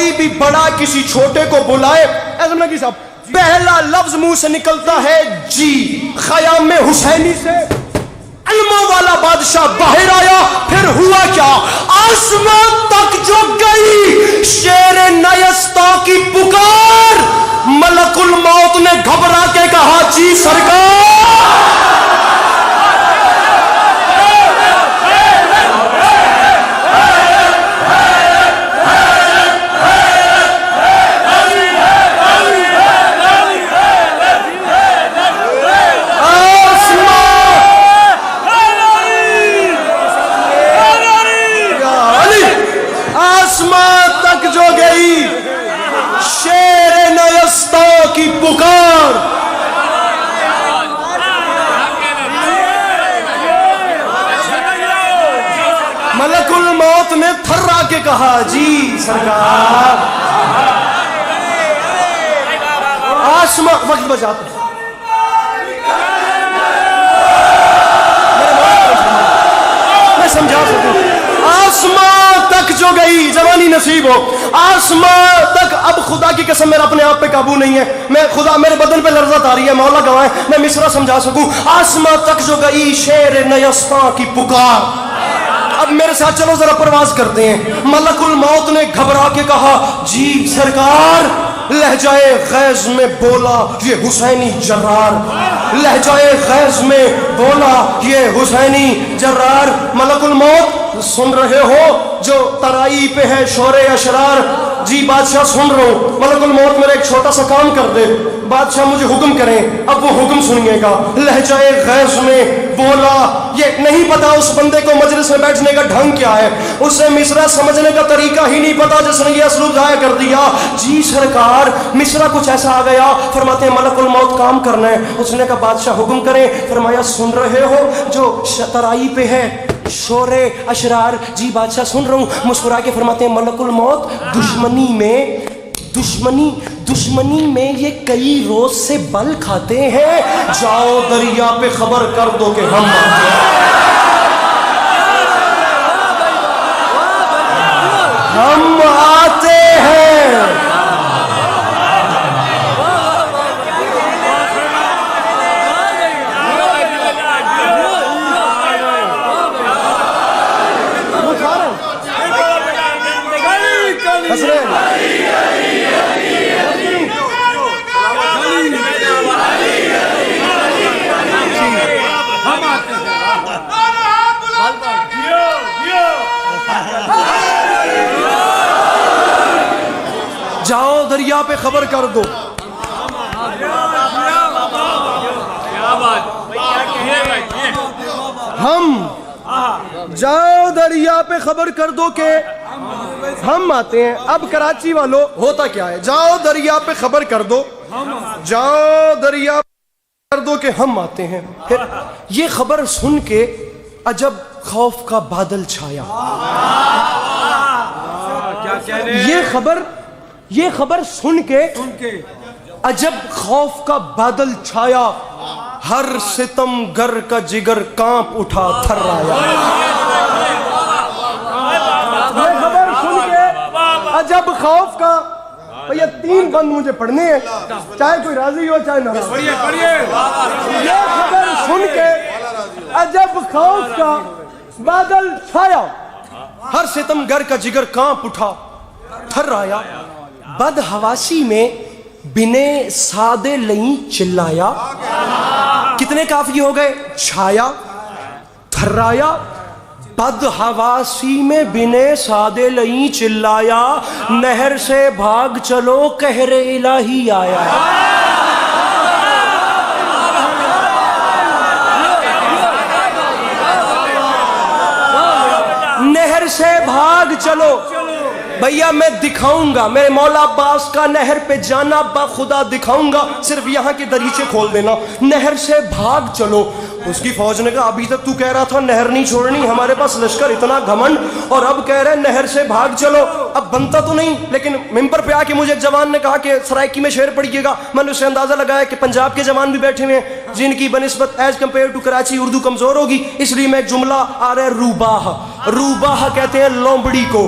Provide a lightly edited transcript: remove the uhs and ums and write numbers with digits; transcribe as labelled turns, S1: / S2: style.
S1: کوئی بھی بڑا کسی چھوٹے کو بلائے، ایسا کی صاحب پہلا لفظ منہ سے نکلتا ہے جی. خیام حسینی سے علموں والا بادشاہ باہر آیا، پھر ہوا کیا؟ آسمان تک جو گئی شیر نیستا کی پکار، ملک الموت نے گھبرا کے کہا جی سرکار. کی پکار، ملک الموت نے تھرا کے کہا جی سرکار. آسمان وقت بچاتا میں سمجھا سکوں. آسمان تک جو گئی، جوانی نصیب ہو، آسمان تک. اب خدا کی قسم میرا اپنے آپ پہ قابو نہیں ہے، میں خدا میرے بدن پہ لرزت آ رہی ہے، مولا گواہ ہے، میں مصرع سمجھا سکوں. آسمان تک جو گئی شیر نیستا کی پکار. اب میرے ساتھ چلو ذرا پرواز کرتے ہیں. ملک الموت نے گھبرا کے کہا جی سرکار. لہجائے غیظ میں بولا یہ حسینی جرار، لہجائے غیظ میں بولا یہ حسینی جرار. ملک الموت سن رہے ہو جو ترائی پہ ہے شور اشرار؟ جی بادشاہ سن رہا ہوں. ملک الموت میرا ایک چھوٹا سا کام کر دے. بادشاہ مجھے حکم کریں. اب وہ حکم سنیے گا. لہجائے غیظ میں بولا، یہ نہیں پتا اس بندے کو مجلس میں بیٹھنے کا ڈھنگ کیا ہے، اسے مصرع سمجھنے کا طریقہ ہی نہیں پتا جس نے یہ اسلوب ضائع کر دیا. جی سرکار مصرع کچھ ایسا آ گیا. فرماتے ہیں ملک الموت کام کرنا ہے. اس نے کہا بادشاہ حکم کریں. فرمایا سن رہے ہو جو ترائی پہ ہے شور اشرار؟ جی بادشاہ سن رہا ہوں. مسکرا کے فرماتے ہیں ملک الموت دشمنی میں یہ کئی روز سے بل کھاتے ہیں. جاؤ دریا پہ خبر کر دو کہ ہم آتے ہیں، ہم آتے ہیں. جاؤ دریا پہ خبر کر دو. ہم جاؤ دریا پہ خبر کر دو کہ ہم آتے ہیں. اب کراچی والوں ہوتا کیا ہے؟ جاؤ دریا پہ خبر کر دو، جاؤ دریا پہ کر دو کہ ہم آتے ہیں. پھر یہ خبر سن کے عجب خوف کا بادل چھایا. یہ خبر سن کے عجب خوف کا بادل چھایا. ہر ستم گر کا جگر کانپ اٹھا تھرایا. یہ خبر سن کے عجب خوف کا، یہ 3 بند مجھے پڑھنے ہیں چاہے کوئی راضی ہو چاہے ناراض. یہ خبر سن کے عجب خوف کا بادل چھایا. ہر ستم گر کا جگر کانپ اٹھا تھرایا. بد حواسی میں بنے سادے لئی چلایا. کتنے کافی ہو گئے؟ چھایا، تھرایا. بد حواسی میں بنے سادے لئی چلایا. نہر سے بھاگ چلو قہر الہی آیا. نہر سے بھاگ چلو. بھیا میں دکھاؤں گا میرے مولا عباس کا نہر پہ جانا با خدا دکھاؤں گا، صرف یہاں کے دریچے کھول دینا. نہر سے بھاگ چلو. اس کی فوج نے کہا ابھی تک تو کہہ رہا تھا نہر نہیں چھوڑنی، ہمارے پاس لشکر اتنا گھمنڈ، اور اب کہہ رہے نہر سے بھاگ چلو. اب بنتا تو نہیں، لیکن ممبر پہ آ کے مجھے ایک جوان نے کہا کہ سرائکی میں شعر پڑھیے گا. میں نے اسے اندازہ لگایا کہ پنجاب کے جوان بھی بیٹھے ہوئے ہیں جن کی بنسبت as compare to Karachi Urdu کمزور ہوگی، اس لیے میں ایک جملہ آ رہا ہے روباہ. روباہ کہتے ہیں لومبڑی کو.